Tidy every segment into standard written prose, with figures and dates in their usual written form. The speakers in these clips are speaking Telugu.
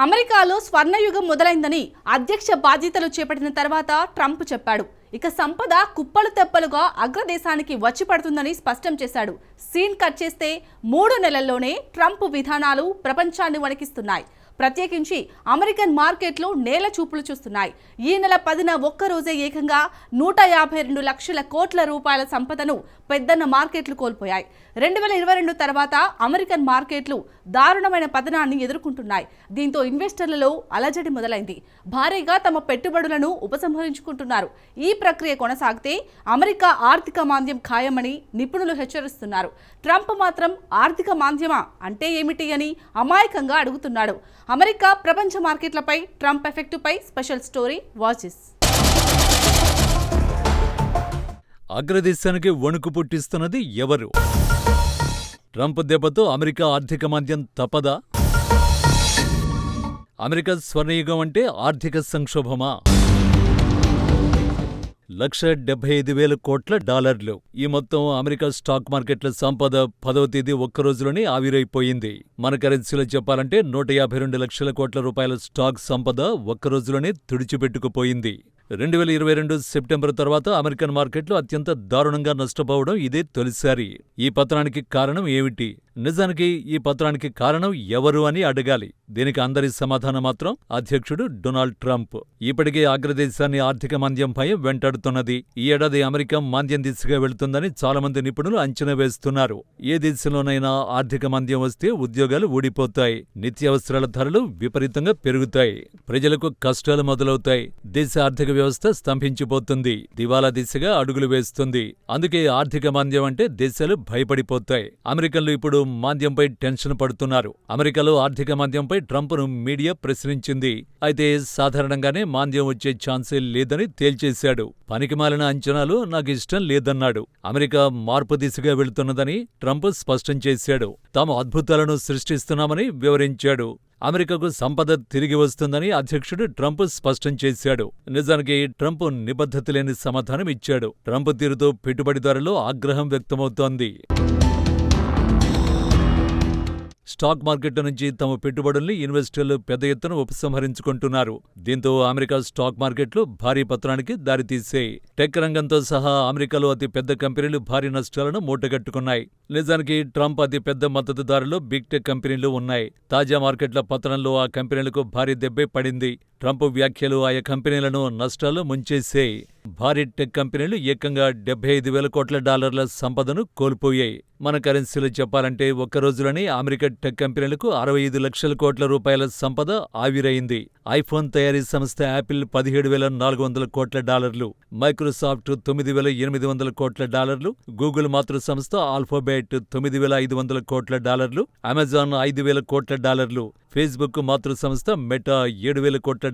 అమెరికాలో స్వర్ణయుగం మొదలైందని అధ్యక్ష బాధ్యతలు చేపట్టిన తర్వాత ట్రంప్ చెప్పాడు. ఇక సంపద కుప్పలు తెప్పలుగా అగ్రదేశానికి వచ్చి పడుతుందని స్పష్టం చేశాడు. సీన్ కట్ చేస్తే 3 నెలల్లోనే ట్రంప్ విధానాలు ప్రపంచాన్ని వణికిస్తున్నాయి. ప్రత్యేకించి అమెరికన్ మార్కెట్లు నేల చూపులు చూస్తున్నాయి. ఈ నెల 10న ఒక్కరోజే ఏకంగా 152 లక్షల కోట్ల రూపాయల సంపదను పెద్దన్న మార్కెట్లు కోల్పోయాయి. 2022 తర్వాత అమెరికన్ మార్కెట్లు దారుణమైన పతనాన్ని ఎదుర్కొంటున్నాయి. దీంతో ఇన్వెస్టర్లలో అలజడి మొదలైంది. భారీగా తమ పెట్టుబడులను ఉపసంహరించుకుంటున్నారు. ఈ ప్రక్రియ కొనసాగితే అమెరికా ఆర్థిక మాంద్యం ఖాయమని నిపుణులు హెచ్చరిస్తున్నారు. ట్రంప్ మాత్రం ఆర్థిక మాంద్యమా అంటే ఏమిటి అని అమాయకంగా అడుగుతున్నాడు. అమెరికా ప్రపంచ మార్కెట్లపై ట్రంప్ ఎఫెక్టుపై స్పెషల్ స్టోరీ వాచెస్. అగ్రదేశానికి వణుకు పుట్టిస్తున్నది ఎవరు? ట్రంప్ దెబ్బతో అమెరికా ఆర్థిక మాంద్యం తప్పదా? అమెరికా స్వర్ణయుగం అంటే ఆర్థిక సంక్షోభమా? $1,75,000 ఈ మొత్తం అమెరికా స్టాక్ మార్కెట్ల సంపద 10వ తేదీ ఒక్కరోజులోనే ఆవిరైపోయింది. మన కరెన్సీలో చెప్పాలంటే 152 లక్షల కోట్ల రూపాయల స్టాక్ సంపద ఒక్కరోజులోనే తుడిచిపెట్టుకుపోయింది. 2022 సెప్టెంబర్ తర్వాత అమెరికన్ మార్కెట్లు అత్యంత దారుణంగా నష్టపోవడం ఇదే తొలిసారి. ఈ పతనానికి కారణం ఏమిటి? నిజానికి ఈ పతనానికి కారణం ఎవరు అని అడగాలి. దీనికి అందరి సమాధానం మాత్రం అధ్యక్షుడు డొనాల్డ్ ట్రంప్. ఇప్పటికే అగ్రదేశాన్ని ఆర్థిక మాంద్యం భయం వెంటాడుతున్నది. ఈ ఏడాది అమెరికా మాంద్యం దిశగా వెళుతుందని చాలామంది నిపుణులు అంచనా వేస్తున్నారు. ఏ దేశంలోనైనా ఆర్థిక మాంద్యం వస్తే ఉద్యోగాలు ఊడిపోతాయి, నిత్యావసరాల ధరలు విపరీతంగా పెరుగుతాయి, ప్రజలకు కష్టాలు మొదలవుతాయి, దేశ ఆర్థిక వ్యవస్థ స్తంభించిపోతుంది, దివాలా దిశగా అడుగులు వేస్తుంది. అందుకే ఆర్థిక మాంద్యం అంటే దేశాలు భయపడిపోతాయి. అమెరికన్లు ఇప్పుడు మాంద్యంపై టెన్షన్ పడుతున్నారు. అమెరికాలో ఆర్థిక మాంద్యంపై ట్రంప్ను మీడియా ప్రశ్నించింది. అయితే సాధారణంగానే మాంద్యం వచ్చే ఛాన్సే లేదని తేల్చేశాడు. పనికిమాలిన అంచనాలు నాకు ఇష్టం లేదన్నాడు. అమెరికా మార్పు దిశగా వెళుతున్నదని ట్రంప్ స్పష్టం చేశాడు. తాము అద్భుతాలను సృష్టిస్తున్నామని వివరించాడు. అమెరికాకు సంపద తిరిగి వస్తుందని అధ్యక్షుడు ట్రంప్ స్పష్టం చేశాడు. నిజానికి ట్రంప్ నిబద్ధత లేని సమాధానం ఇచ్చాడు. ట్రంప్ తీరుతో పెట్టుబడిదారుల్లో ఆగ్రహం వ్యక్తమవుతోంది. స్టాక్ మార్కెట్ నుంచి తమ పెట్టుబడుల్ని ఇన్వెస్టర్లు పెద్ద ఎత్తున ఉపసంహరించుకుంటున్నారు. దీంతో అమెరికా స్టాక్ మార్కెట్లు భారీ పతనానికి దారితీశాయి. టెక్ రంగంతో సహా అమెరికాలో అతి పెద్ద కంపెనీలు భారీ నష్టాలను మూటగట్టుకున్నాయి. నిజానికి ట్రంప్ అతి పెద్ద మద్దతుదారులో బిగ్ టెక్ కంపెనీలు ఉన్నాయి. తాజా మార్కెట్ల పతనంలో ఆ కంపెనీలకు భారీ దెబ్బే పడింది. ట్రంప్ వ్యాఖ్యలు ఆయా కంపెనీలను నష్టాల్లో ముంచేశాయి. భారీ టెక్ కంపెనీలు ఏకంగా $75,000 కోట్ల సంపదను కోల్పోయాయి. మన కరెన్సీలో చెప్పాలంటే ఒక్కరోజులోనే అమెరికా టెక్ కంపెనీలకు 65 లక్షల కోట్ల రూపాయల సంపద ఆవిరైంది. ఐఫోన్ తయారీ సంస్థ యాపిల్ $17,400 కోట్ల, మైక్రోసాఫ్ట్ $9,800 కోట్ల, గూగుల్ మాతృ సంస్థ ఆల్ఫాబెట్ $9,500 కోట్ల, అమెజాన్ $5,000 కోట్ల, ఫేస్బుక్ మాతృ సంస్థ మెటా $7,000 కోట్ల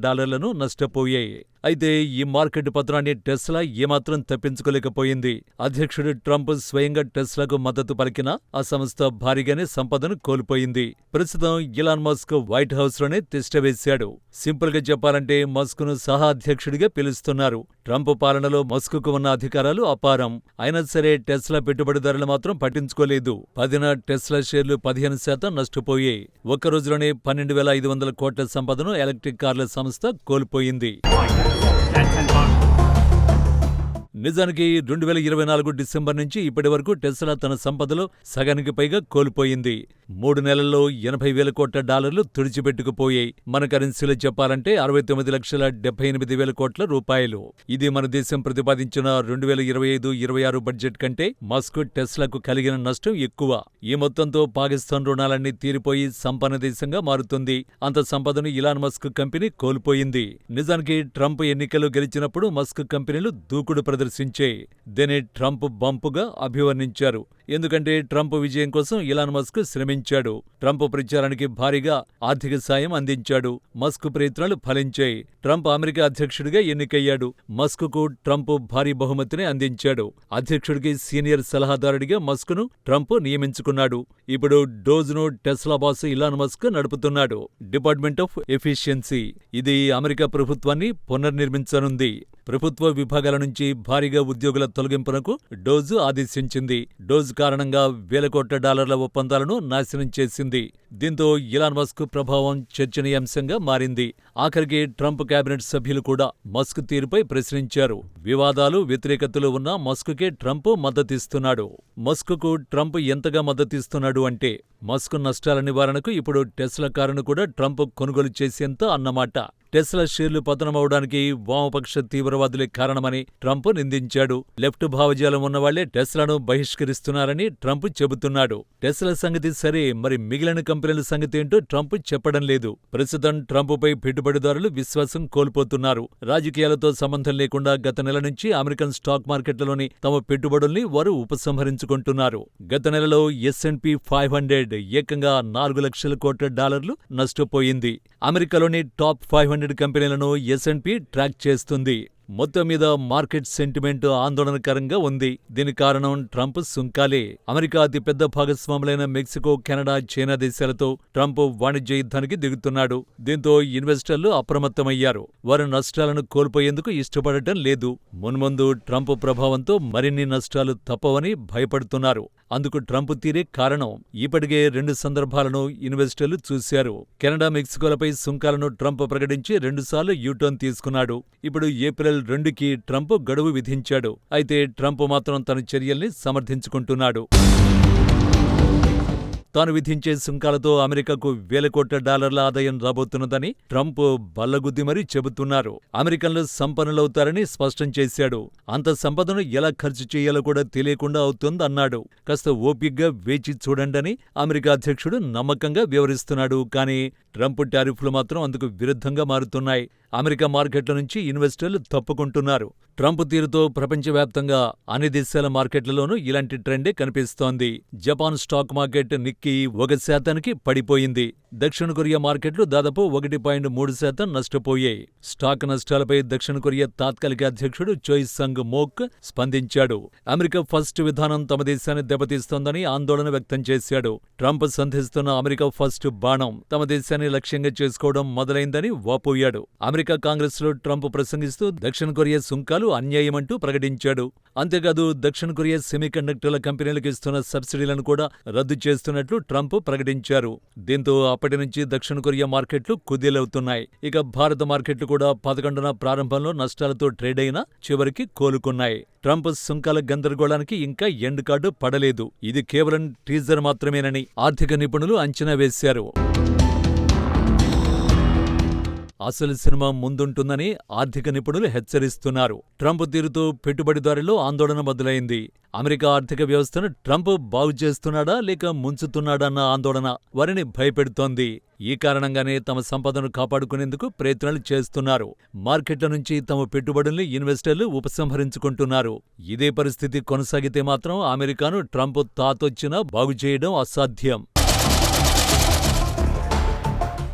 నష్టపోయాయి. అయితే ఈ మార్కెట్ పతనాన్ని టెస్లా ఏమాత్రం తప్పించుకోలేకపోయింది. అధ్యక్షుడు ట్రంప్ స్వయంగా టెస్లాకు మద్దతు పలికినా ఆ సంస్థ భారీగానే సంపదను కోల్పోయింది. ప్రస్తుతం ఇలాన్ మస్క్ వైట్ హౌస్ లోనే తిష్టవేశాడు. సింపుల్ గా చెప్పాలంటే మస్క్ ను సహా అధ్యక్షుడిగా పిలుస్తున్నారు. ట్రంప్ పాలనలో మస్క్ కు ఉన్న అధికారాలు అపారం. అయినా సరే టెస్లా పెట్టుబడిదారులు మాత్రం పట్టించుకోలేదు. 10న టెస్లా షేర్లు 15% నష్టపోయాయి. ఒక్కరోజులోనే 12,500 కోట్ల సంపదను ఎలక్ట్రిక్ కార్ల సంస్థ కోల్పోయింది. నిజానికి 2024 డిసెంబర్ నుంచి ఇప్పటి వరకు టెస్లా తన సంపదలో సగానికి పైగా కోల్పోయింది. 3 నెలల్లో $80,000 కోట్ల తుడిచిపెట్టుకుపోయాయి. మన కరెన్సీలో చెప్పాలంటే 69,78,000 కోట్ల రూపాయలు. ఇది మన దేశం ప్రతిపాదించిన 2025-26 బడ్జెట్ కంటే మస్క్ టెస్లాకు కలిగిన నష్టం ఎక్కువ. ఈ మొత్తంతో పాకిస్తాన్ రుణాలన్నీ తీరిపోయి సంపన్న దేశంగా మారుతుంది. అంత సంపదను ఇలాన్ మస్క్ కంపెనీ కోల్పోయింది. నిజానికి ట్రంప్ ఎన్నికలు గెలిచినప్పుడు మస్క్ కంపెనీలు దూకుడు ప్రదర్శించాయి. దీన్ని ట్రంప్ బంపుగా అభివర్ణించారు. ఎందుకంటే ట్రంప్ విజయం కోసం ఇలాన్ మస్క్ శ్రమించాడు. ట్రంప్ ప్రచారానికి భారీగా ఆర్థిక సాయం అందించాడు. మస్క్ ప్రయత్నాలు ఫలించాయి. ట్రంప్ అమెరికా అధ్యక్షుడిగా ఎన్నికయ్యాడు. మస్క్ కు ట్రంప్ భారీ బహుమతిని అందించాడు. అధ్యక్షుడికి సీనియర్ సలహాదారుడిగా మస్క్ ను ట్రంప్ నియమించుకున్నాడు. ఇప్పుడు డోజ్ ను టెస్లా బాస్ ఇలాన్ మస్క్ నడుపుతున్నాడు. డిపార్ట్మెంట్ ఆఫ్ ఎఫిషియన్సీ ఇది అమెరికా ప్రభుత్వాన్ని పునర్నిర్మించనుంది. ప్రభుత్వ విభాగాల నుంచి భారీగా ఉద్యోగుల తొలగింపునకు డోజ్ ఆదేశించింది. డోజ్ కారణంగా వేల కోట్ల డాలర్ల ఒప్పందాలను నాశనం చేసింది. దీంతో ఇలాన్ మస్క్ ప్రభావం చర్చనీయాంశంగా మారింది. ఆఖరికి ట్రంప్ కేబినెట్ సభ్యులు కూడా మస్క్ తీరుపై ప్రశ్నించారు. వివాదాలు, వ్యతిరేకతలు ఉన్న మస్క్కే ట్రంప్ మద్దతిస్తున్నాడు. మస్క్కు ట్రంప్ ఎంతగా మద్దతిస్తున్నాడు అంటే మస్క్ నష్టాల నివారణకు ఇప్పుడు టెస్లా కారును కూడా ట్రంప్ కొనుగోలు చేసేంత అన్నమాట. టెస్లా షేర్లు పతనమవడానికి వామపక్ష తీవ్రవాదులే కారణమని ట్రంప్ నిందించాడు. లెఫ్ట్ భావజాలం ఉన్నవాళ్లే టెస్లాను బహిష్కరిస్తున్నారని ట్రంప్ చెబుతున్నాడు. టెస్లా సంగతి సరే, మరి మిగిలిన కంపెనీల సంగతి ఏంటో ట్రంప్ చెప్పడం లేదు. ప్రస్తుతం ట్రంప్పై పెట్టుబడిదారులు విశ్వాసం కోల్పోతున్నారు. రాజకీయాలతో సంబంధం లేకుండా గత నెల నుంచి అమెరికన్ స్టాక్ మార్కెట్లలోని తమ పెట్టుబడుల్ని వారు ఉపసంహరించుకుంటున్నారు. గత నెలలో S&P 500 ఏకంగా 4 లక్షల కోట్ల డాలర్లు నష్టపోయింది. అమెరికాలోని టాప్ 500 కంపెనీలను S&P ట్రాక్ చేస్తుంది. మొత్తం మీద మార్కెట్ సెంటిమెంట్ ఆందోళనకరంగా ఉంది. దీనికి కారణం ట్రంప్ సుంకాలే. అమెరికా అతిపెద్ద భాగస్వాములైన మెక్సికో, కెనడా, చైనా దేశాలతో ట్రంప్ వాణిజ్య యుద్ధానికి దిగుతున్నాడు. దీంతో ఇన్వెస్టర్లు అప్రమత్తమయ్యారు. వారు నష్టాలను కోల్పోయేందుకు ఇష్టపడటం లేదు. మున్ముందు ట్రంప్ ప్రభావంతో మరిన్ని నష్టాలు తప్పవని భయపడుతున్నారు. అందుకు ట్రంప్ తీరే కారణం. ఇప్పటికే 2 సందర్భాలను ఇన్వెస్టర్లు చూశారు. కెనడా, మెక్సికోలపై సుంకాలను ట్రంప్ ప్రకటించి 2 సార్లు యూటర్న్ తీసుకున్నాడు. ఇప్పుడు ఏప్రిల్ 2కి ట్రంప్ గడువు విధించాడు. అయితే ట్రంప్ మాత్రం తన చర్యల్ని సమర్థించుకుంటున్నాడు. తాను విధించే సుంకాలతో అమెరికాకు వేల కోట్ల డాలర్ల ఆదాయం రాబోతున్నదని ట్రంప్ బల్లగుద్ది మరీ చెబుతున్నారు. అమెరికన్లు సంపన్నులవుతారని స్పష్టం చేశాడు. అంత సంపదను ఎలా ఖర్చు చేయాలో కూడా తెలియకుండా అవుతుందన్నాడు. కాస్త ఓపిగ్గా వేచి చూడండని అమెరికా అధ్యక్షుడు నమ్మకంగా వివరిస్తున్నాడు. కానీ ట్రంప్ టారిఫ్లు మాత్రం అందుకు విరుద్ధంగా మారుతున్నాయి. అమెరికా మార్కెట్ల నుంచి ఇన్వెస్టర్లు తప్పుకుంటున్నారు. ట్రంప్ తీరుతో ప్రపంచవ్యాప్తంగా అన్ని దేశాల మార్కెట్లలోనూ ఇలాంటి ట్రెండే కనిపిస్తోంది. జపాన్ స్టాక్ మార్కెట్ నిక్కీ 1% పడిపోయింది. దక్షిణ కొరియా మార్కెట్లు దాదాపు 1.3% నష్టపోయాయి. స్టాక్ నష్టాలపై దక్షిణ కొరియా తాత్కాలిక అధ్యక్షుడు చోయ్ సంగ్ మోక్ స్పందించాడు. అమెరికా ఫస్ట్ విధానం తమ దేశాన్ని దెబ్బతీస్తోందని ఆందోళన వ్యక్తం చేశాడు. ట్రంప్ సంధిస్తున్న అమెరికా ఫస్ట్ బాణం తమ దేశాన్ని లక్ష్యంగా చేసుకోవడం మొదలైందని వాపోయాడు. అమెరికా కాంగ్రెస్లో ట్రంప్ ప్రసంగిస్తూ దక్షిణ కొరియా సుంకాలు అన్యాయమంటూ ప్రకటించాడు. అంతేకాదు దక్షిణ కొరియా సెమీకండక్టర్ల కంపెనీలకు ఇస్తున్న సబ్సిడీలను కూడా రద్దు చేస్తున్నట్లు ట్రంప్ ప్రకటించారు. దీంతో అప్పటి నుంచి దక్షిణ కొరియా మార్కెట్లు కుదేలవుతున్నాయి. ఇక భారత మార్కెట్లు కూడా 11న ప్రారంభంలో నష్టాలతో ట్రేడ్ అయినా చివరికి కోలుకున్నాయి. ట్రంప్ సుంకాల గందరగోళానికి ఇంకా ఎండ్ కార్డు పడలేదు. ఇది కేవలం టీజర్ మాత్రమేనని ఆర్థిక నిపుణులు అంచనా వేశారు. అసలు సినిమా ముందుంటుందని ఆర్థిక నిపుణులు హెచ్చరిస్తున్నారు. ట్రంప్ తీరుతో పెట్టుబడిదారుల్లో ఆందోళన మొదలైంది. అమెరికా ఆర్థిక వ్యవస్థను ట్రంప్ బాగు చేస్తున్నాడా లేక ముంచుతున్నాడా అన్న ఆందోళన వారిని భయపెడుతోంది. ఈ కారణంగానే తమ సంపదను కాపాడుకునేందుకు ప్రయత్నాలు చేస్తున్నారు. మార్కెట్ల నుంచి తమ పెట్టుబడుల్ని ఇన్వెస్టర్లు ఉపసంహరించుకుంటున్నారు. ఇదే పరిస్థితి కొనసాగితే మాత్రం అమెరికాను ట్రంప్ తాతొచ్చినా బాగుచేయడం అసాధ్యం.